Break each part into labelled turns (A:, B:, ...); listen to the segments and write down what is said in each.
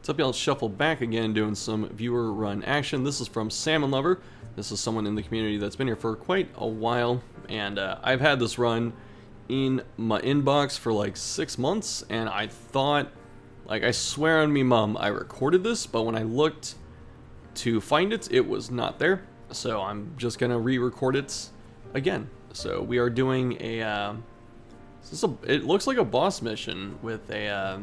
A: What's up, y'all? Shuffle back again, doing some viewer run action. This is from Salmon Lover. This is someone in the community that's been here for quite a while, and I've had this run in my inbox for like 6 months, and I thought, like, I swear on me mom, I recorded this, but when I looked to find it, it was not there. So I'm just gonna re-record it again. So we are doing a, it looks like a boss mission with a,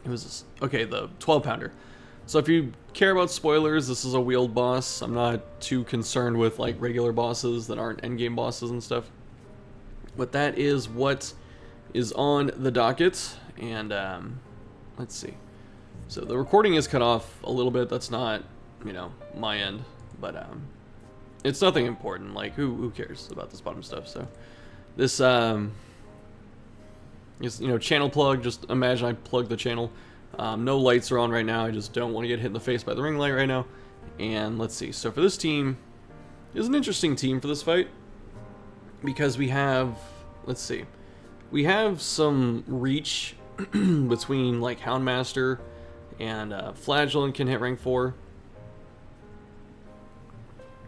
A: it was, okay, the 12 pounder. So if you care about spoilers, this is a wheeled boss. I'm not too concerned with like regular bosses that aren't endgame bosses and stuff. But that is what is on the docket. And let's see. So the recording is cut off a little bit. That's not, you know, my end. But it's nothing important. Like, who cares about this bottom stuff? So this is, you know, channel plug. Just imagine I plug the channel. No lights are on right now. I just don't want to get hit in the face by the ring light right now. And let's see. So for this team, it's an interesting team for this fight because we have, let's see, we have some reach between like Houndmaster and Flagellant can hit rank 4.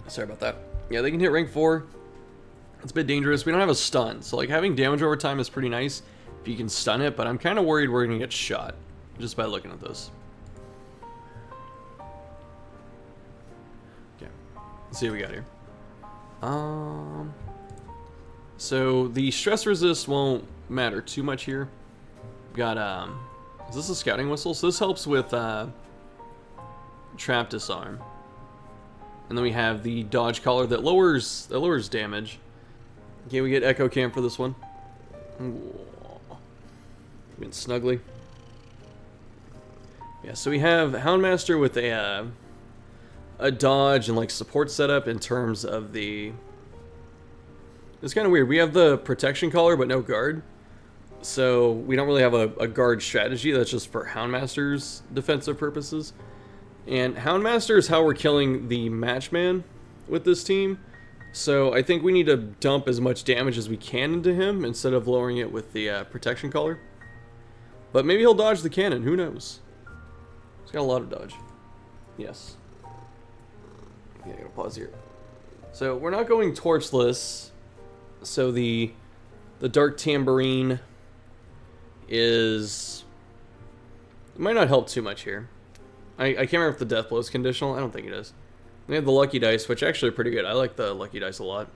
A: Sorry about that. Yeah, they can hit rank 4. It's a bit dangerous. We don't have a stun, so like having damage over time is pretty nice if you can stun it, but I'm kind of worried we're gonna get shot just by looking at this. Okay, let's see what we got here. So the stress resist won't matter too much here. We've got is this a scouting whistle? So this helps with trap disarm. And then we have the dodge collar that lowers damage. Okay, we get echo cam for this one. Getting snugly. Yeah, so we have Houndmaster with a dodge and like support setup in terms of the. It's kind of weird. We have the protection collar but no guard, so we don't really have a guard strategy. That's just for Houndmaster's defensive purposes. And Houndmaster is how we're killing the Matchman with this team. So I think we need to dump as much damage as we can into him instead of lowering it with the protection collar. But maybe he'll dodge the cannon. Who knows? He's got a lot of dodge. Yes. Okay, I gotta pause here. So we're not going torchless. So the dark tambourine is, it might not help too much here. I can't remember if the death blow is conditional. I don't think it is. We have the lucky dice, which actually are pretty good. I like the lucky dice a lot.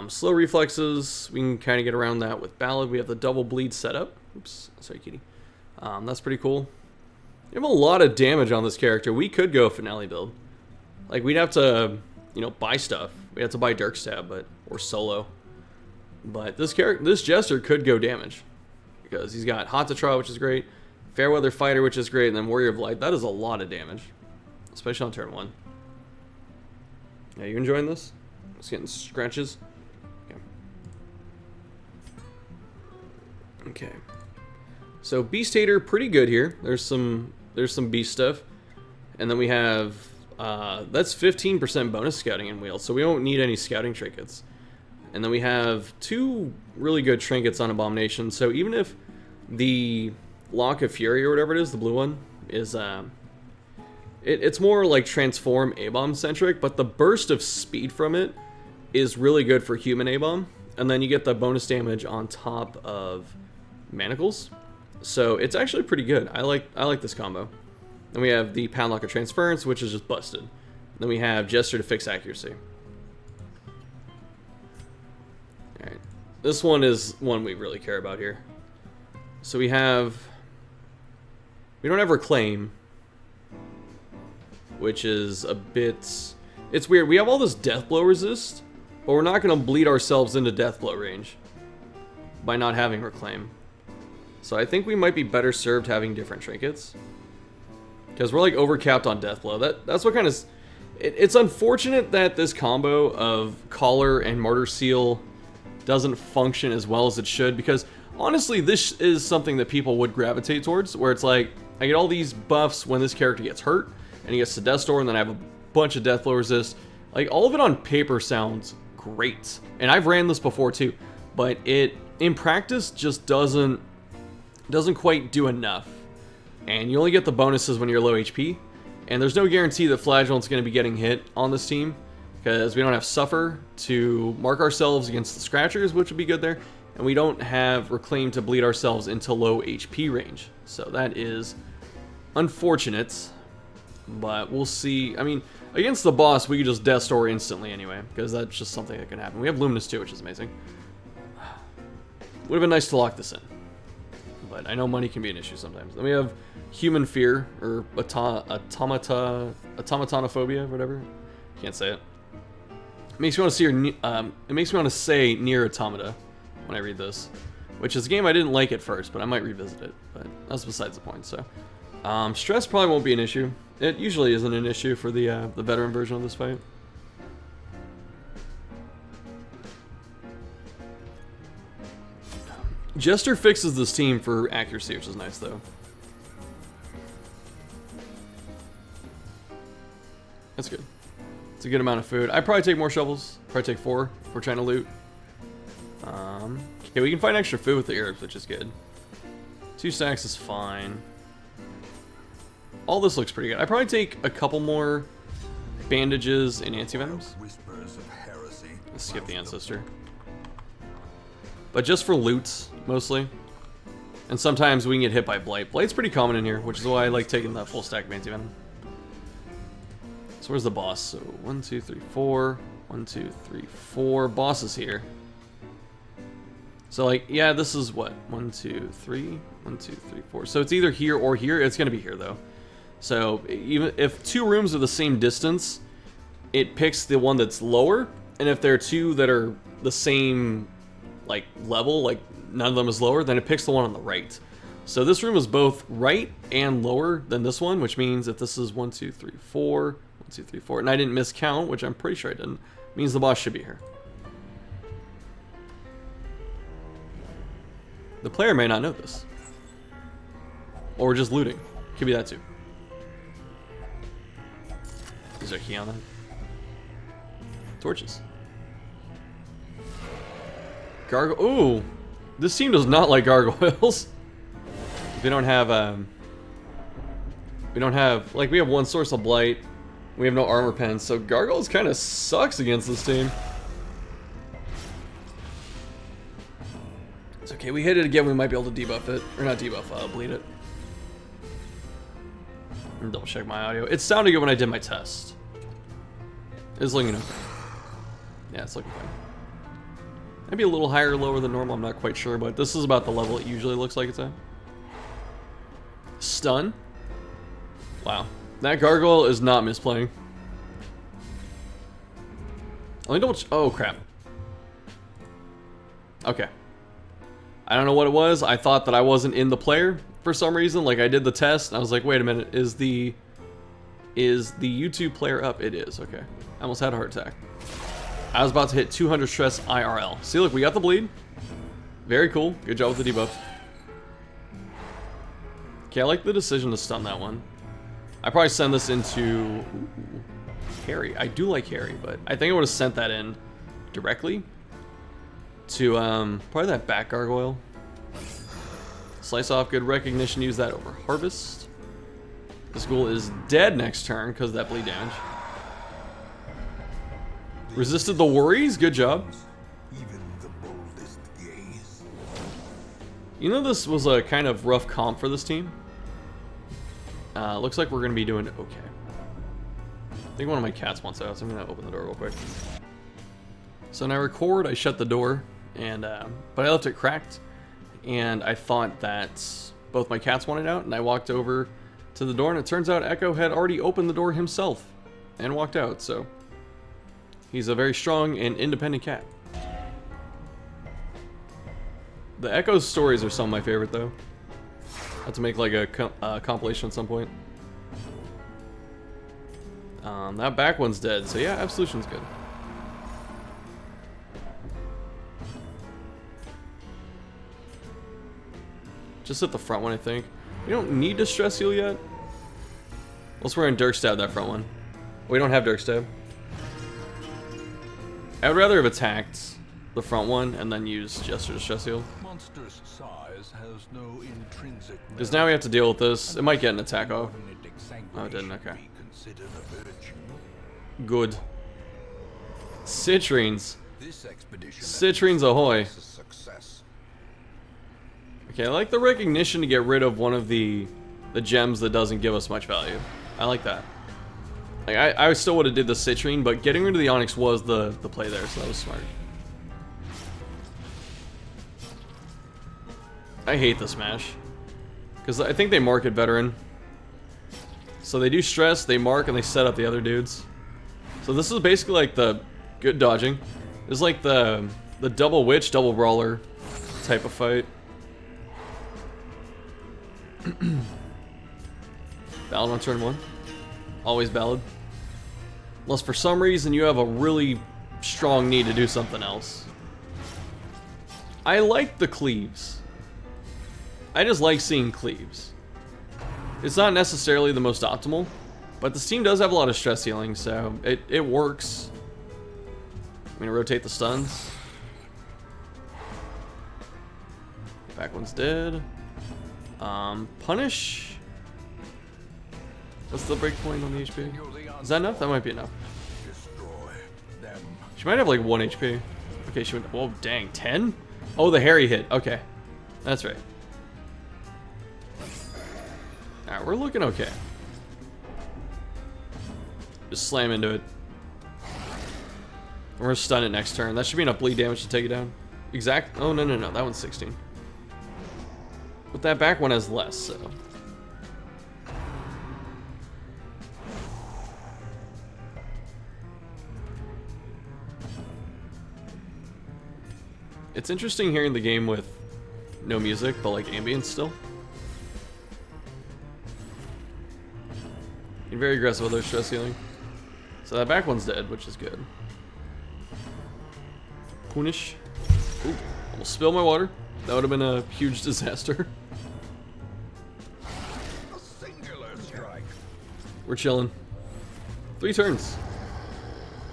A: Slow reflexes, we can kind of get around that with Ballad. We have the double bleed setup. Oops, sorry, kitty. That's pretty cool. We have a lot of damage on this character. We could go finale build. Like, we'd have to, you know, buy stuff. We'd have to buy Dirk Stab, or solo. But this Jester could go damage because he's got Hot to Try, which is great. Fairweather Fighter, which is great, and then Warrior of Light. That is a lot of damage, especially on turn 1. Yeah, you enjoying this? Just getting scratches. Okay. So Beast Hater, pretty good here. There's some beast stuff, and then we have that's 15% bonus scouting in wheel, so we don't need any scouting trinkets. And then we have 2 really good trinkets on Abomination. So even if the Lock of Fury or whatever it is, the blue one, is it's more like transform A-bomb centric, but the burst of speed from it is really good for human A-bomb, and then you get the bonus damage on top of manacles. So it's actually pretty good. I like this combo. Then we have the Padlock of Transference, which is just busted. Then we have Jester to fix accuracy. Alright. This one is one we really care about here. So we don't have Reclaim, which is a bit, it's weird. We have all this death blow resist, but we're not going to bleed ourselves into death blow range by not having Reclaim. So I think we might be better served having different trinkets, because we're like overcapped on death blow. That's what kind of, it's unfortunate that this combo of Collar and Martyr Seal doesn't function as well as it should, because honestly, this is something that people would gravitate towards, where it's like, I get all these buffs when this character gets hurt, and he gets to Death Store, and then I have a bunch of Death Blow resist. Like, all of it on paper sounds great. And I've ran this before too, but it, in practice, just doesn't quite do enough. and you only get the bonuses when you're low HP. And there's no guarantee that Flagellant's going to be getting hit on this team, because we don't have Suffer to mark ourselves against the Scratchers, which would be good there, and we don't have Reclaim to bleed ourselves into low HP range. So that is unfortunate, but we'll see. I mean, against the boss, we could just Death Store instantly anyway, because that's just something that can happen. We have Luminous too, which is amazing. Would have been nice to lock this in, but I know money can be an issue sometimes. Then we have Human Fear, or Automatonophobia, whatever. Can't say it. It makes me want to see it makes me want to say Near Automata when I read this, which is a game I didn't like at first, but I might revisit it. But that's besides the point. So, stress probably won't be an issue. It usually isn't an issue for the veteran version of this fight. Jester fixes this team for accuracy, which is nice though. That's good. It's a good amount of food. I'd probably take more shovels. Probably take 4 if we're trying to loot. Okay, we can find extra food with the herbs, which is good. 2 stacks is fine. All this looks pretty good. I'd probably take a couple more bandages and antivenoms. Let's skip the Ancestor. But just for loot, mostly. And sometimes we can get hit by Blight. Blight's pretty common in here, which is why I like taking the full stack of antivenom. So where's the boss? So 1, 2, 3, 4. 1, 2, 3, 4. Boss is here. So like, yeah, this is what? 1, 2, 3. 1, 2, 3, 4. So it's either here or here. It's gonna be here though. So even if 2 rooms are the same distance, it picks the one that's lower. And if there are 2 that are the same like level, like none of them is lower, then it picks the one on the right. So this room is both right and lower than this one, which means if this is 1, 2, 3, 4, 1, 2, 3, 4, and I didn't miscount, which I'm pretty sure I didn't, means the boss should be here. The player may not know this. Or just looting. Could be that too. Is there a key on that? Torches. Ooh! This team does not like gargoyles. We don't have, like, we have 1 source of blight. We have no armor pens, so gargoyles kind of sucks against this team. It's okay, we hit it again, we might be able to debuff it. Or not debuff, bleed it. And double check my audio. It sounded good when I did my test. It's looking okay. Yeah, it's looking fine. Maybe a little higher or lower than normal, I'm not quite sure, but this is about the level it usually looks like it's at. Stun. Wow. That gargoyle is not misplaying. Let me double oh, crap. Okay. I don't know what it was. I thought that I wasn't in the player for some reason. Like, I did the test, and I was like, wait a minute. Is the YouTube player up? It is. Okay. I almost had a heart attack. I was about to hit 200 stress IRL. See, look, we got the bleed. Very cool. Good job with the debuff. Okay, I like the decision to stun that one. I probably send this into Harry. I do like Harry, but I think I would have sent that in directly to probably that back gargoyle. Slice off, good recognition. Use that over harvest. This ghoul is dead next turn because of that bleed damage. Resisted the worries. Good job. You know, this was a kind of rough comp for this team. Looks like we're going to be doing okay. I think one of my cats wants out, so I'm going to open the door real quick. So when I record, I shut the door, and but I left it cracked, and I thought that both my cats wanted out, and I walked over to the door, and it turns out Echo had already opened the door himself and walked out, so he's a very strong and independent cat. The Echo stories are some of my favorite, though. I have to make like a compilation at some point. That back one's dead, so yeah, Absolution's good. Just at the front one, I think. We don't need to stress heal yet. Unless we're in Dirk Stab that front one. We don't have Dirk Stab. I would rather have attacked the front one and then use Jester to stress heal.
B: monstrous size has no intrinsic
A: Because now we have to deal with this. It might get an attack off. Oh, it didn't. Okay.
B: be considered a virtue.
A: Good. Citrines.
B: This expedition
A: Citrines ahoy.
B: is a success.
A: Okay, I like the recognition to get rid of one of the gems that doesn't give us much value. I like that. Like I still would have did the citrine, but getting rid of the onyx was the play there, so that was smart. I hate the smash. Because I think they mark it veteran. So they do stress, they mark, and they set up the other dudes. So this is basically like the good dodging. It's like the double witch, double brawler type of fight. Ballad on turn 1. Always ballad. Unless for some reason you have a really strong need to do something else. I like the cleaves. I just like seeing cleaves. It's not necessarily the most optimal, but this team does have a lot of stress healing, so it works. I'm gonna rotate the stuns. Back one's dead. Punish. What's the break point on the HP? Is that enough? That might be enough. She might have like 1 HP. Okay, she went. Whoa, dang, 10? Oh, the Harry hit. Okay, that's right. Alright, we're looking okay. Just slam into it. We're gonna stun it next turn. That should be enough bleed damage to take it down. Exact. Oh, no. That one's 16. But that back one has less, so. It's interesting hearing the game with no music, but like ambience still. You're very aggressive with their stress healing. So that back one's dead, which is good. Punish. Ooh, almost spilled my water. That would have been a huge disaster.
B: A singular strike.
A: We're chilling. 3 turns.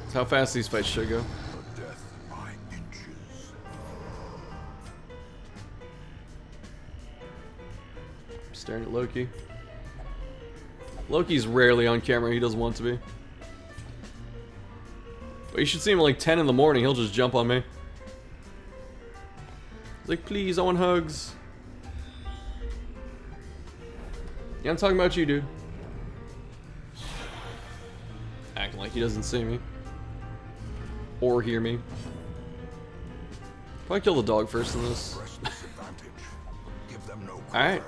A: That's how fast these fights should go.
B: A death by inches.
A: Staring at Loki. Loki's rarely on camera, he doesn't want to be. But you should see him at like 10 in the morning, he'll just jump on me. He's like, please, I want hugs. Yeah, I'm talking about you, dude. Acting like he doesn't see me. Or hear me. Probably kill the dog first in this.
B: Give them no
A: Alright.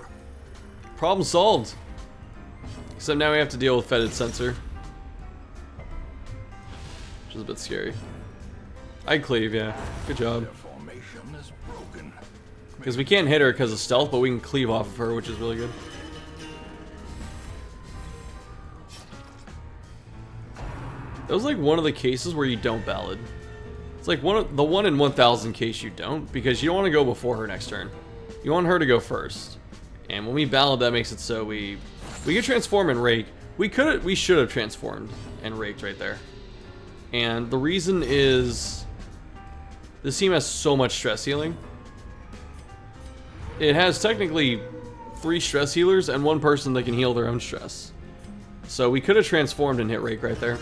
A: Problem solved. Except now we have to deal with fetid sensor. Which is a bit scary. I'd cleave, yeah. Good job. Because we can't hit her because of stealth, but we can cleave off of her, which is really good. That was like one of the cases where you don't ballad. It's like the 1 in 1,000 case you don't, because you don't want to go before her next turn. You want her to go first. And when we ballad, that makes it so we could transform and rake. We should have transformed and raked right there. And the reason is this team has so much stress healing. It has technically 3 stress healers and 1 person that can heal their own stress. So we could have transformed and hit rake right there.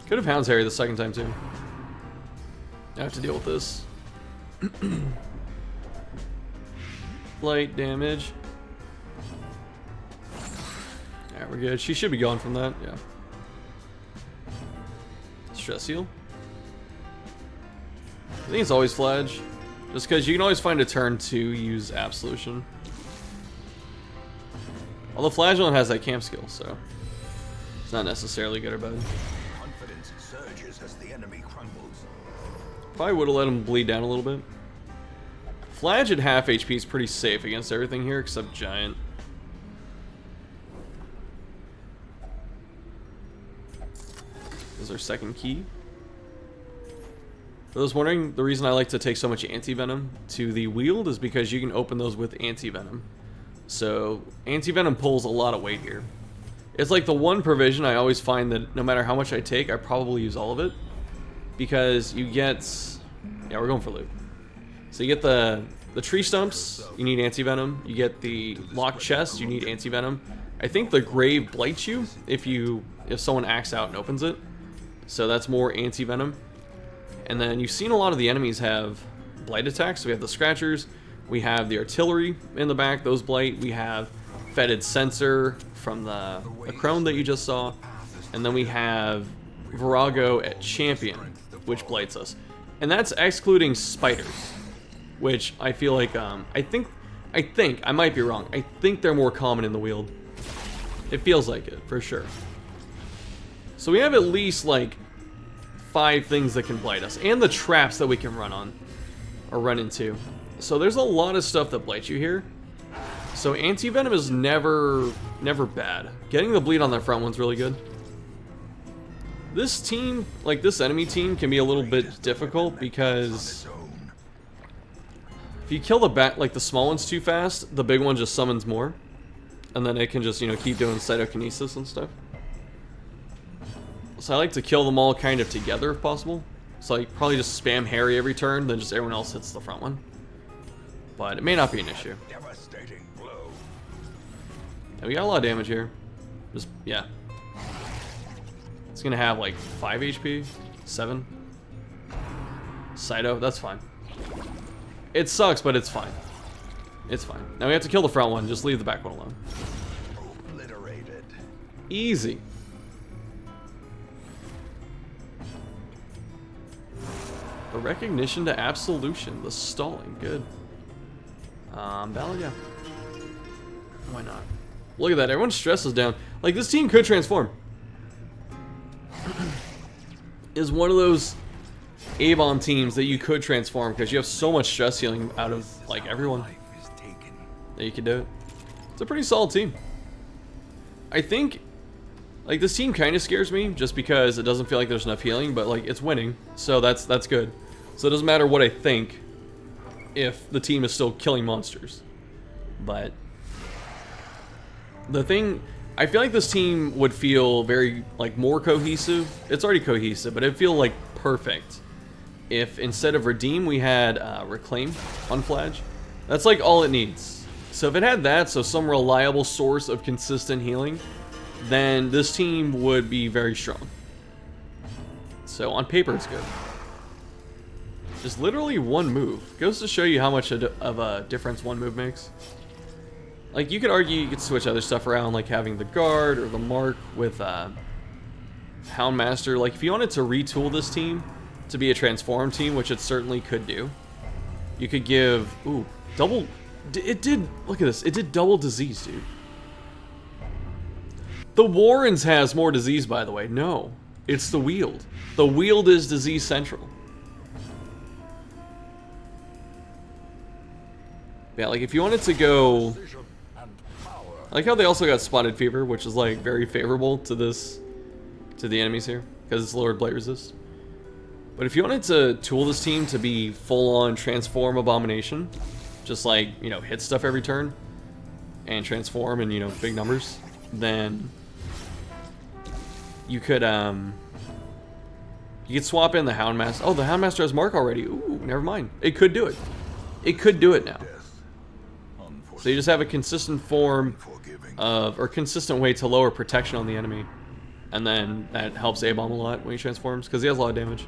A: Could have Hound's Harry the second time too. I have to deal with this. Light damage. Alright, we're good. She should be gone from that, yeah. Stress heal. I think it's always Fladge. Just because you can always find a turn to use Absolution. Although Flagellant has that camp skill, so it's not necessarily good or bad.
B: Confidence surges as the enemy crumbles.
A: Probably would have let him bleed down a little bit. Fladge at half HP is pretty safe against everything here except Giant. This is our second key. For those wondering, the reason I like to take so much anti-venom to the wield is because you can open those with anti-venom. So anti-venom pulls a lot of weight here. It's like the one provision I always find that no matter how much I take, I probably use all of it. because you get, yeah, we're going for loot. So you get the tree stumps, you need anti-venom. You get the locked chest, you need anti-venom. I think the grave blights you if someone acts out and opens it. So that's more anti-venom. And then you've seen a lot of the enemies have blight attacks. So we have the scratchers, we have the artillery in the back, those blight. We have fetid sensor from the crone that you just saw. And then we have Virago at champion, which blights us. And that's excluding spiders, which I feel like, I think, I might be wrong. I think they're more common in the Weald. It feels like it, for sure. So we have at least, like, 5 things that can blight us. And the traps that we can run on. Or run into. So there's a lot of stuff that blights you here. So anti-venom is never bad. Getting the bleed on that front one's really good. This team, like this enemy team, can be a little bit difficult because if you kill the small ones too fast, the big one just summons more. And then it can just, keep doing cytokinesis and stuff. So I like to kill them all kind of together if possible. So I probably just spam Harry every turn, then just everyone else hits the front one. But it may not be an issue.
B: Devastating blow.
A: Yeah, we got a lot of damage here. Just, yeah. It's gonna have like 5 HP, 7. Cyto, that's fine. It sucks, but it's fine. It's fine. Now we have to kill the front one, just leave the back one alone.
B: Obliterated.
A: Easy. The recognition to absolution, the stalling, good. Ballad, yeah. Why not? Look at that, everyone's stress is down. Like, this team could transform. Is one of those A-bomb teams that you could transform because you have so much stress healing out of, like, everyone that you can do it. It's a pretty solid team. I think, like, this team kind of scares me just because it doesn't feel like there's enough healing, but, like, it's winning, so that's good. So it doesn't matter what I think if the team is still killing monsters. But the thing, I feel like this team would feel very, like, more cohesive. It's already cohesive, but it'd feel, like, perfect if instead of Redeem, we had Reclaim on Fladge. That's, like, all it needs. So if it had that, so some reliable source of consistent healing, then this team would be very strong. So on paper, it's good. Just literally one move. Goes to show you how much of a difference one move makes. Like, you could argue you could switch other stuff around, like having the guard or the mark with Houndmaster. Like, if you wanted to retool this team to be a transform team, which it certainly could do, you could give, ooh, double, it did, look at this, it did double disease, dude. The Warrens has more disease, by the way. No, it's the Weald. The Weald is disease central. Yeah, like if you wanted to go, I like how they also got Spotted Fever, which is like very favorable to the enemies here, because it's lowered blight resist. But if you wanted to tool this team to be full-on transform abomination, just like, you know, hit stuff every turn and transform in, you know, big numbers, then you could swap in the Houndmaster. Oh, the Houndmaster has Mark already. Ooh, never mind. It could do it. It could do it now. So you just have a consistent form of, or consistent way to lower protection on the enemy. And then that helps A-bomb a lot when he transforms, because he has a lot of damage.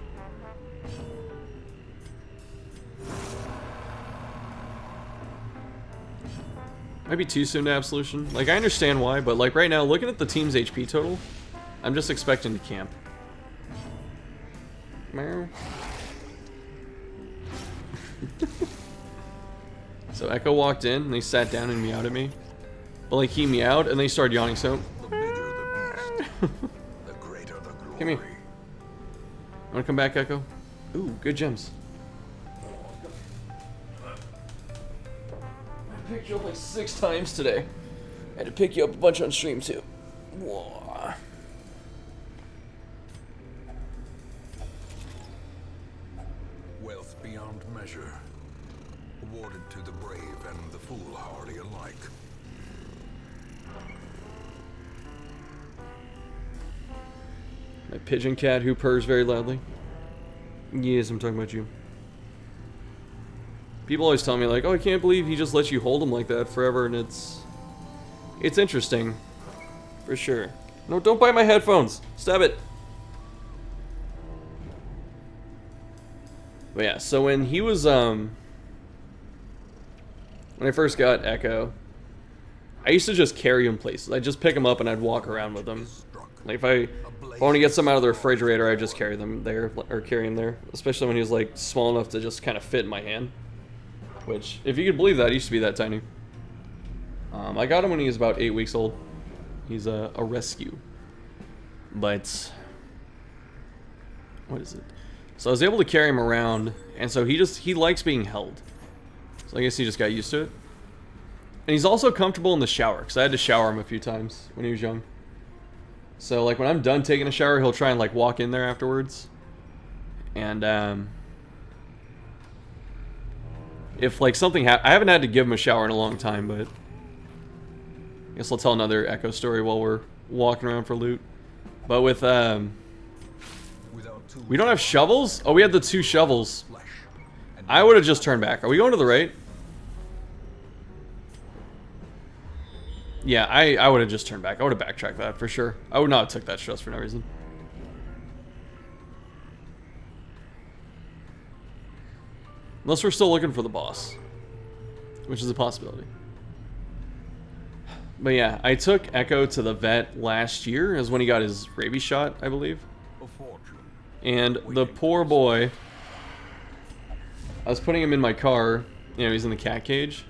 A: Might be too soon to Absolution. Like, I understand why, but like right now, looking at the team's HP total, I'm just expecting to camp. Meow. So Echo walked in and they sat down and meowed at me. But like he meowed and they started yawning, so
B: The bigger the beast, the greater the glory.
A: come here. Wanna come back, Echo? Ooh, good gems. I picked you up like 6 times today. I had to pick you up a bunch on stream too. Whoa.
B: Wealth beyond measure, awarded to the brave and the foolhardy alike.
A: My pigeon cat who purrs very loudly. Yes, I'm talking about you. People always tell me like, oh, I can't believe he just lets you hold him like that forever, and it's interesting, for sure. No, don't bite my headphones. Stab it. But yeah, so when he was when I first got Echo, I used to just carry him places. I'd just pick him up and I'd walk around with him. Like if I want to get some out of the refrigerator, I'd just carry them there, or carry him there. Especially when he was like small enough to just kind of fit in my hand. Which, if you could believe that, he used to be that tiny. I got him when he was about 8 weeks old. He's a rescue. But what is it? So I was able to carry him around, and so he likes being held. So I guess he just got used to it. And he's also comfortable in the shower, because I had to shower him a few times when he was young. So like when I'm done taking a shower, he'll try and like walk in there afterwards. And if like something I haven't had to give him a shower in a long time, but I guess I'll tell another Echo story while we're walking around for loot. But with we don't have shovels? Oh, we had the 2 shovels. I would have just turned back. Are we going to the right? Yeah, I would have just turned back. I would have backtracked that for sure. I would not have took that stress for no reason. Unless we're still looking for the boss, which is a possibility. But yeah, I took Echo to the vet last year, is when he got his rabies shot, I believe. And the poor boy, I was putting him in my car, you know, he's in the cat cage.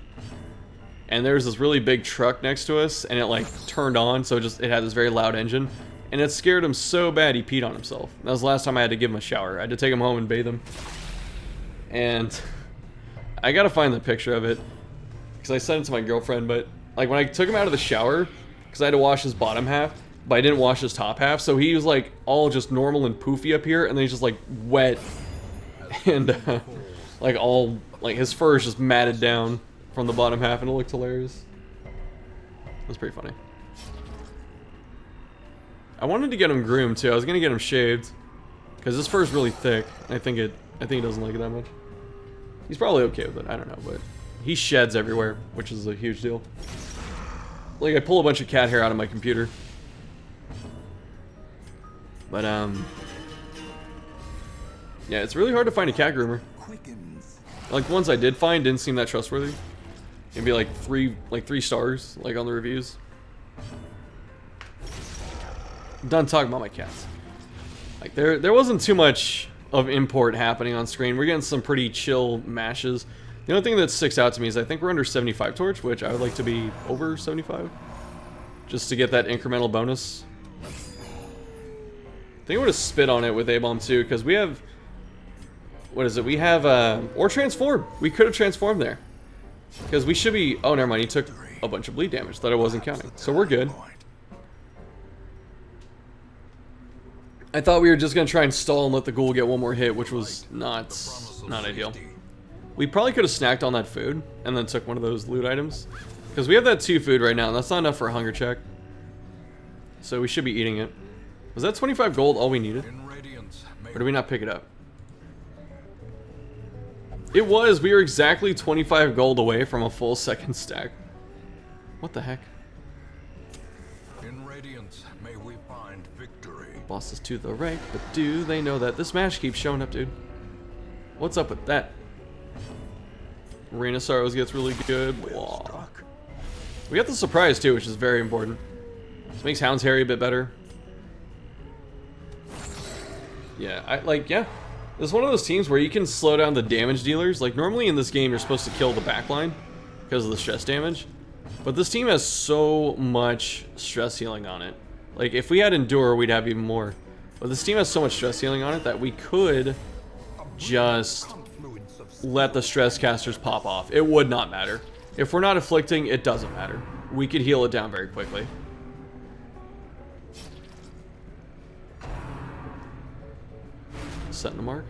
A: And there's this really big truck next to us, and it like turned on, so it had this very loud engine. And it scared him so bad he peed on himself. That was the last time I had to give him a shower. I had to take him home and bathe him. And I gotta find the picture of it, because I sent it to my girlfriend, but like when I took him out of the shower, because I had to wash his bottom half, but I didn't wash his top half, so he was like all just normal and poofy up here, and then he's just like wet, and like all, like his fur is just matted down from the bottom half, and it looked hilarious. It was pretty funny. I wanted to get him groomed too. I was gonna get him shaved, because his fur is really thick. I think he doesn't like it that much. He's probably okay with it. I don't know, but he sheds everywhere, which is a huge deal. Like I pull a bunch of cat hair out of my computer. But yeah, it's really hard to find a cat groomer. Like the ones I did find didn't seem that trustworthy. It'd be like three stars, like on the reviews. I'm done talking about my cats. Like there wasn't too much of import happening on screen. We're getting some pretty chill mashes. The only thing that sticks out to me is I think we're under 75 torch, which I would like to be over 75. Just to get that incremental bonus. I think I would have spit on it with A-bomb too, because we have... What is it? We have, or transform. We could have transformed there. Because we should be... Oh, never mind. He took a bunch of bleed damage that I wasn't counting. So we're good. I thought we were just going to try and stall and let the ghoul get one more hit, which was not ideal. We probably could have snacked on that food and then took one of those loot items. Because we have that 2 food right now, and that's not enough for a hunger check. So we should be eating it. Was that 25 gold all we needed? Or did we not pick it up? It was. We were exactly 25 gold away from a full second stack. What the heck?
B: In radiance, may we find victory.
A: Bosses to the right, but do they know that? This match keeps showing up, dude. What's up with that? Rhinoceros gets really good. Blah. We got the surprise too, which is very important. This makes Hound's Harry a bit better. Yeah, yeah. This is one of those teams where you can slow down the damage dealers. Like, normally in this game, you're supposed to kill the backline because of the stress damage. But this team has so much stress healing on it. Like, if we had Endure, we'd have even more. But this team has so much stress healing on it that we could just let the stress casters pop off. It would not matter. If we're not afflicting, it doesn't matter. We could heal it down very quickly. Setting the mark.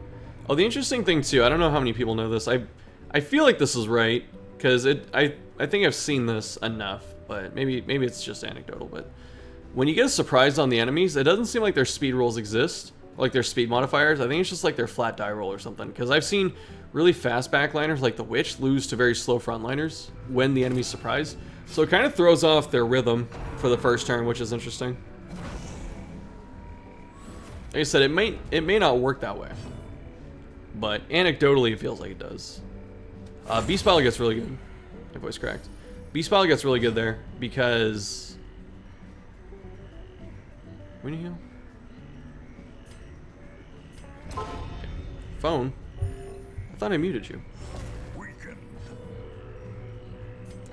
A: Oh, the interesting thing too, I don't know how many people know this. I feel like this is right, because I think I've seen this enough, but maybe it's just anecdotal, but when you get surprised on the enemies, it doesn't seem like their speed rolls exist, like their speed modifiers. I think it's just like their flat die roll or something. Because I've seen really fast backliners like the Witch lose to very slow frontliners when the enemy's surprised. So it kind of throws off their rhythm for the first turn, which is interesting. Like I said, it may not work that way, but anecdotally it feels like it does. Beast Battle gets really good. My voice cracked. Beast Battle gets really good there because we need heal. Phone. I thought I muted you.
B: Weakened.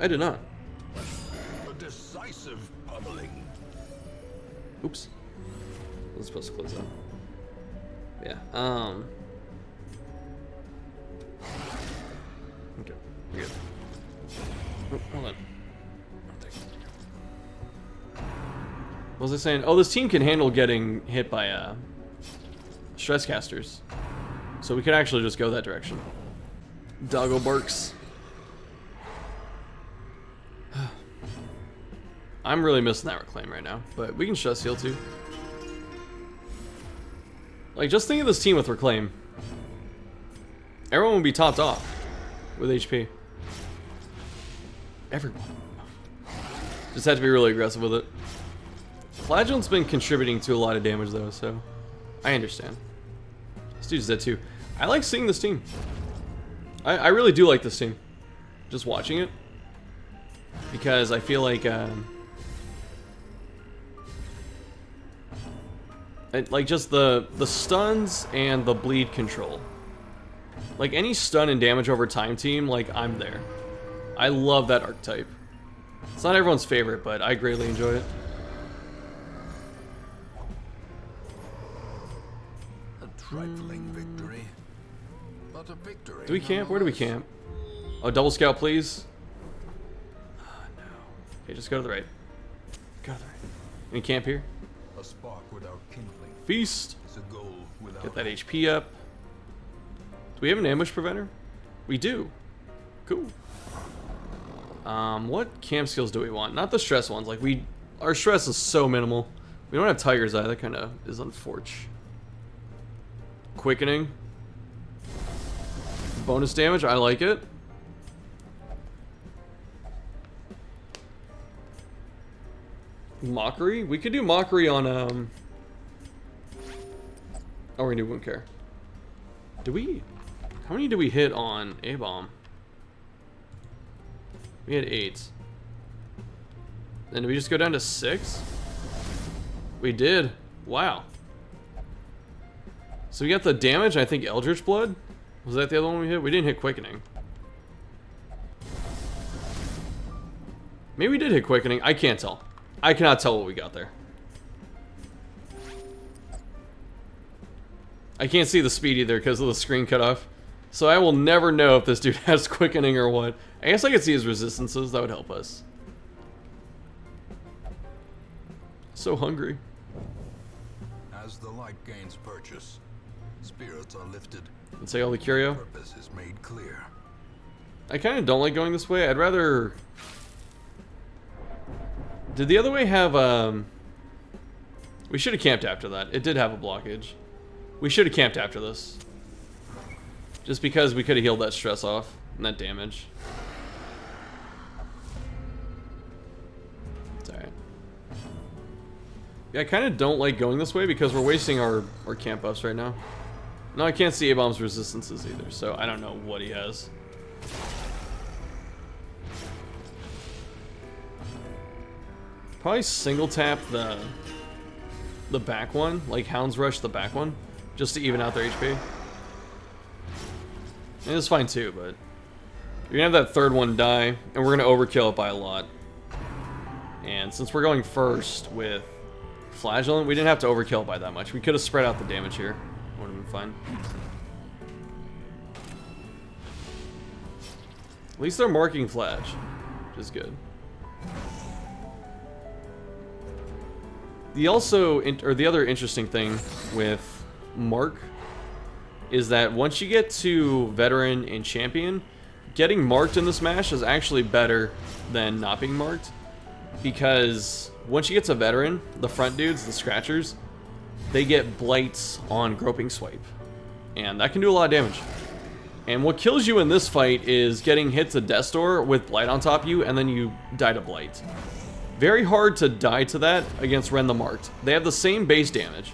A: I did not.
B: A decisive pummeling.
A: Oops. I was supposed to close that. Yeah. Okay. We're good. Oh, hold on. What was I saying? Oh, this team can handle getting hit by stress casters. So we could actually just go that direction. Doggo barks. I'm really missing that reclaim right now, but we can stress heal too. Like, just think of this team with reclaim. Everyone would be topped off with HP. Everyone. Just have to be really aggressive with it. Flagellant's been contributing to a lot of damage though, so I understand. This dude's dead too. I like seeing this team. I really do like this team. Just watching it. Because I feel like just the stuns and the bleed control. Like any stun and damage over time team, like I'm there. I love that archetype. It's not everyone's favorite, but I greatly enjoy it.
B: A trifling victory, but a victory.
A: Do we camp? Where do we camp? Oh, double scout, please. Oh, no. Okay, just go to the right. Go to the right. Any camp here?
B: A spark without kindling.
A: Feast.
B: Is a goal without.
A: Get that HP up. Do we have an ambush preventer? We do. Cool. What camp skills do we want? Not the stress ones. Like our stress is so minimal. We don't have Tiger's Eye. That kind of is unfortunate. Quickening. Bonus damage. I like it. Mockery. We could do mockery on Oh, we do Wound Care. Do we? How many do we hit on A-Bomb? We had 8. Then did we just go down to 6? We did. Wow. So we got the damage, I think Eldritch Blood? Was that the other one we hit? We didn't hit Quickening. Maybe we did hit Quickening. I can't tell. I cannot tell what we got there. I can't see the speed either because of the screen cut off. So I will never know if this dude has Quickening or what. I guess I could see his resistances. That would help us. So hungry.
B: As the light gains purchase, spirits are lifted.
A: Let's say all the curio.
B: Purpose is made clear.
A: I kind of don't like going this way. I'd rather... Did the other way have, We should have camped after that. It did have a blockage. We should have camped after this. Just because we could have healed that stress off and that damage. It's alright. Yeah, I kind of don't like going this way because we're wasting our camp buffs right now. No, I can't see A-Bomb's resistances either, so I don't know what he has. Probably single tap the back one, like Hound's Rush the back one, just to even out their HP. And it's fine too, but you're gonna have that third one die, and we're gonna overkill it by a lot. And since we're going first with Flagellant, we didn't have to overkill it by that much. We could have spread out the damage here. Would have been fine. At least they're marking Flage, which is good. The other interesting thing with Mark is that once you get to Veteran and Champion, getting marked in this match is actually better than not being marked. Because once you get to Veteran, the front dudes, the Scratchers, they get blights on Groping Swipe. And that can do a lot of damage. And what kills you in this fight is getting hit to Death's Door with Blight on top of you, and then you die to Blight. Very hard to die to that against Ren the Marked. They have the same base damage.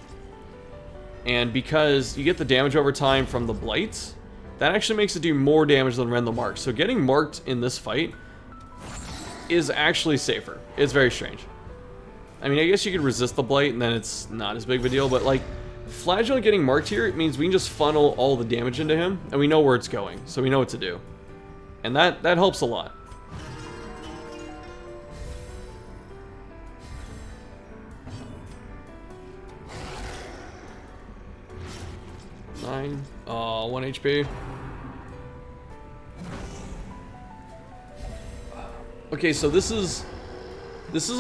A: And because you get the damage over time from the Blights, that actually makes it do more damage than Ren the Marked. So getting marked in this fight is actually safer. It's very strange. I mean, I guess you could resist the Blight and then it's not as big of a deal, but like, Flagellant getting marked here, it means we can just funnel all the damage into him, and we know where it's going, so we know what to do. And that helps a lot. Nine. Oh, 1 HP. Okay, so this is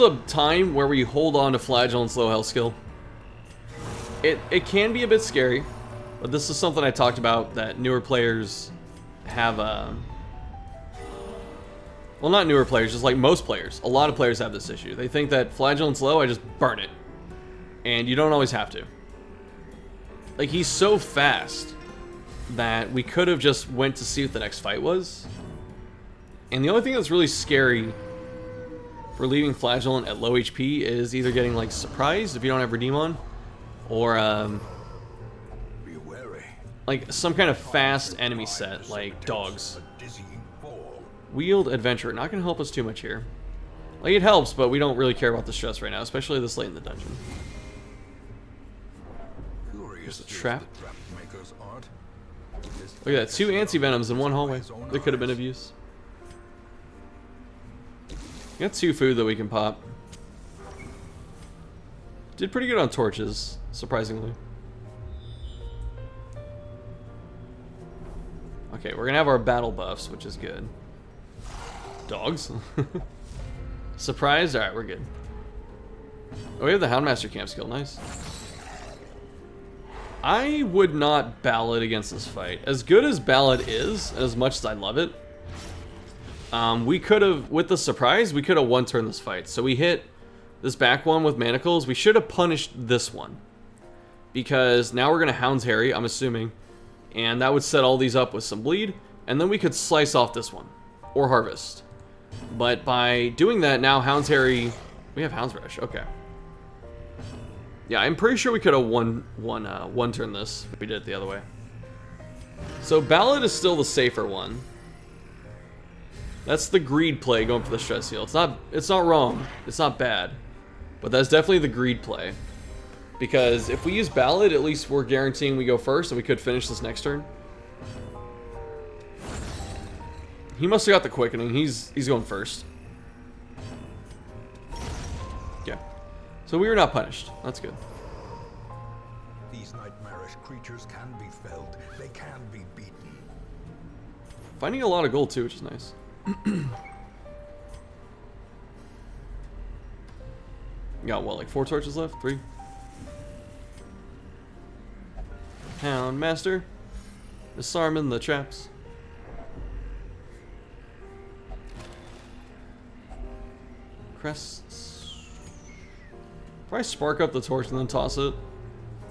A: a time where we hold on to Flagellant's low health skill. It can be a bit scary, but this is something I talked about that newer players have, well, not newer players, just like most players. A lot of players have this issue. They think that Flagellant's low, I just burn it. And you don't always have to. Like, he's so fast that we could have just went to see what the next fight was. And the only thing that's really scary for leaving Flagellant at low HP is either getting, like, surprised if you don't have Redeem on, or,
B: Be wary.
A: like, some kind of fast enemy set, like dogs. Wield Adventure, not going to help us too much here. Like, it helps, but we don't really care about the stress right now, especially this late in the dungeon. There's a trap. Look at that, 2 anti-venoms in one hallway. That could have been of use. We got 2 food that we can pop. Did pretty good on torches, surprisingly. Okay, we're gonna have our battle buffs, which is good. Dogs? Surprised? Alright, we're good. Oh, we have the Houndmaster camp skill, nice. I would not ballad against this fight. As good as ballad is, and as much as I love it, we could have, with the surprise, we could have one-turned this fight. So we hit this back one with manacles. We should have punished this one, because now we're going to Hound's Harry, I'm assuming, and that would set all these up with some bleed, and then we could slice off this one, or harvest. But by doing that, now Hound's Harry, we have Hound's Rush, okay. Yeah, I'm pretty sure we could have one-turned this if we did it the other way. So Ballad is still the safer one. That's the greed play, going for the stress heal. It's not wrong. It's not bad. But that's definitely the greed play. Because if we use Ballad, at least we're guaranteeing we go first, and we could finish this next turn. He must have got the quickening. He's going first. Okay. So we were not punished. That's good.
B: These nightmarish creatures can be felled. They can be beaten.
A: Finding a lot of gold too, which is nice. Got what, like 4 torches left? 3? Hound Master. Disarming the traps. Crests. Probably spark up the torch and then toss it.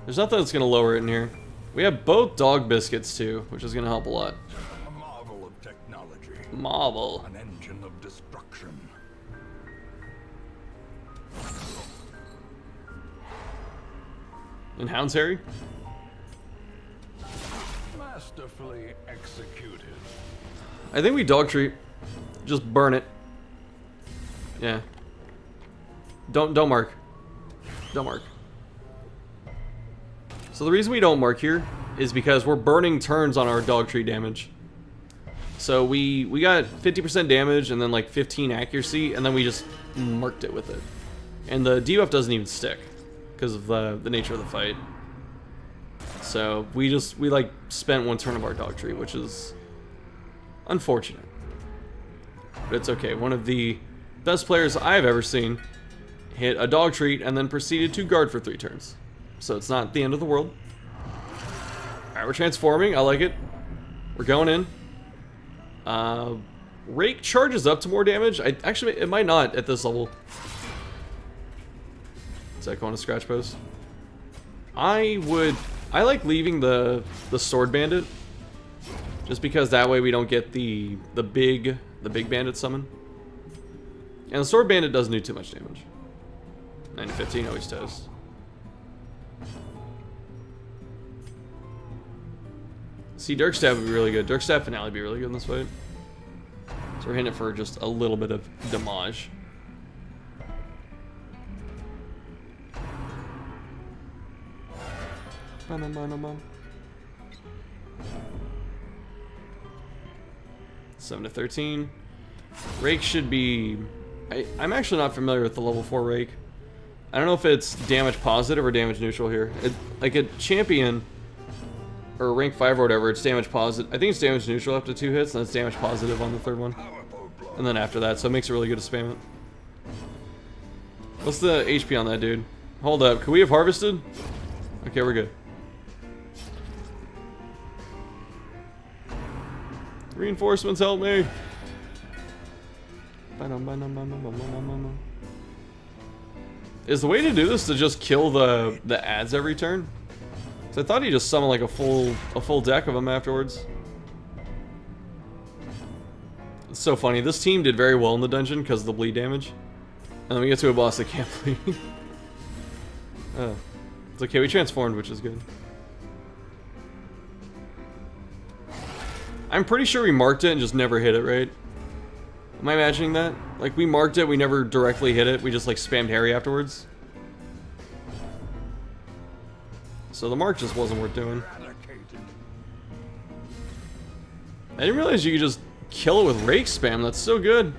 A: There's nothing that's going to lower it in here. We have both dog biscuits too, which is going to help a lot.
B: A marvel of technology.
A: Marvel.
B: An engine of destruction.
A: And Hound's Harry?
B: Masterfully executed.
A: I think we dog treat. Just burn it. Yeah. Don't mark. Don't mark. So the reason we don't mark here is because we're burning turns on our dog tree damage. So we got 50% damage and then like 15 accuracy, and then we just marked it with it. And the debuff doesn't even stick because of the nature of the fight. So we like spent 1 turn of our dog tree, which is unfortunate. But it's okay. One of the best players I've ever seen hit a dog treat and then proceeded to guard for 3 turns. So it's not the end of the world. Alright, we're transforming. I like it. We're going in. Rake charges up to more damage. Actually, it might not at this level. Is that going to scratch post? I like leaving the sword bandit, just because that way we don't get the big bandit summon. And the sword bandit doesn't do too much damage. 9 to 15 always does. See, Dirkstaff would be really good. Dirkstaff finale would be really good in this fight. So we're hitting it for just a little bit of damage. Bum. 7 to 13. Rake should be... I'm actually not familiar with the level 4 Rake. I don't know if it's damage positive or damage neutral here. Like a champion or rank 5 or whatever, it's damage positive. I think it's damage neutral after 2 hits, and it's damage positive on the 3rd one. And then after that, so it makes it really good to spam it. What's the HP on that dude? Hold up, could we have harvested? Okay, we're good. Reinforcements, help me! Is the way to do this to just kill the ads every turn? So I thought he just summoned like a full deck of them afterwards. It's so funny. This team did very well in the dungeon because of the bleed damage. And then we get to a boss that can't bleed. It's okay, we transformed, which is good. I'm pretty sure we marked it and just never hit it, right? Am I imagining that? Like, we marked it, we never directly hit it, we just like spammed Harry afterwards. So the mark just wasn't worth doing. I didn't realize you could just kill it with rake spam, that's so good.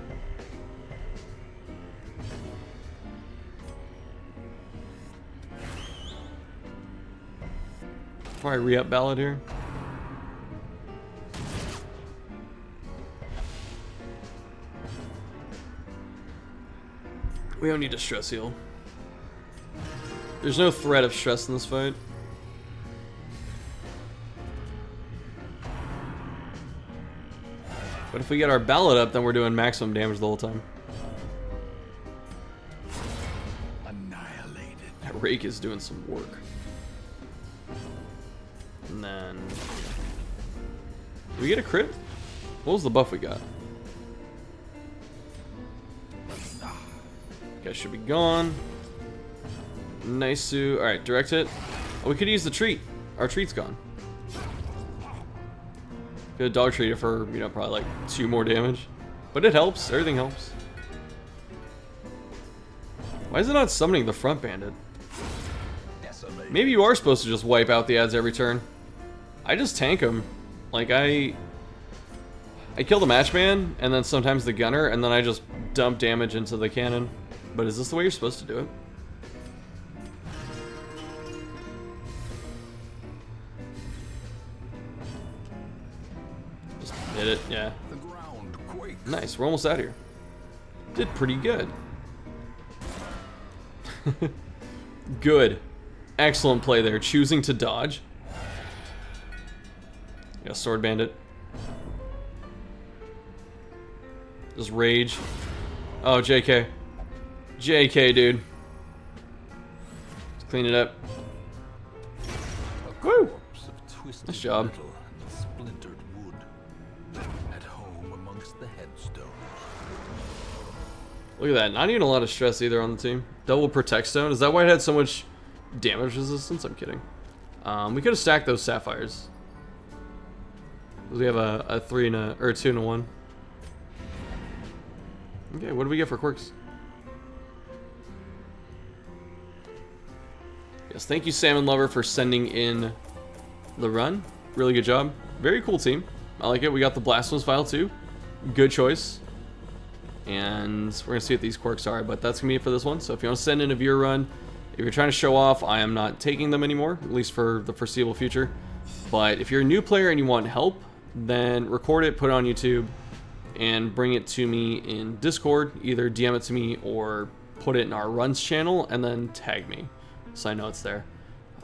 A: Probably re-up ballad here. We don't need to stress heal. There's no threat of stress in this fight. But if we get our ballad up, then we're doing maximum damage the whole time.
B: Annihilated.
A: That rake is doing some work. And then... Did we get a crit? What was the buff we got? Guys should be gone. Nice. Alright, direct hit. Oh, we could use the treat. Our treat's gone. Could dog treat it for, you know, probably like 2 more damage. But it helps. Everything helps. Why is it not summoning the front bandit? Maybe you are supposed to just wipe out the ads every turn. I just tank them. Like, I kill the matchman, and then sometimes the gunner, and then I just dump damage into the cannon. But is this the way you're supposed to do it? Just hit it, yeah.
B: The ground quakes.
A: Nice, we're almost out here. Did pretty good. Good. Excellent play there. Choosing to dodge. Yeah, sword bandit. Just rage. Oh, JK. JK, dude. Let's clean it up. Woo! Nice job.
B: Splintered wood. At home amongst the headstones.
A: Look at that. Not even a lot of stress either on the team. Double protect stone. Is that why it had so much damage resistance? I'm kidding. We could have stacked those sapphires. We have a 3 and a, or a 2 and a 1. Okay, what do we get for quirks? Yes, thank you, Salmon Lover, for sending in the run. Really good job. Very cool team. I like it. We got the Blasphemous Vial too. Good choice. And we're going to see what these quirks are, but that's going to be it for this one. So if you want to send in a viewer run, if you're trying to show off, I am not taking them anymore, at least for the foreseeable future. But if you're a new player and you want help, then record it, put it on YouTube, and bring it to me in Discord. Either DM it to me or put it in our runs channel and then tag me so I know it's there.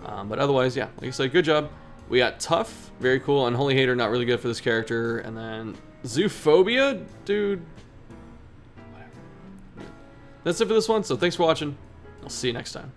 A: But otherwise, yeah, like I said, good job. We got Tough, very cool. Unholy Hater, not really good for this character. And then Zoophobia, dude. Whatever. That's it for this one, so thanks for watching. I'll see you next time.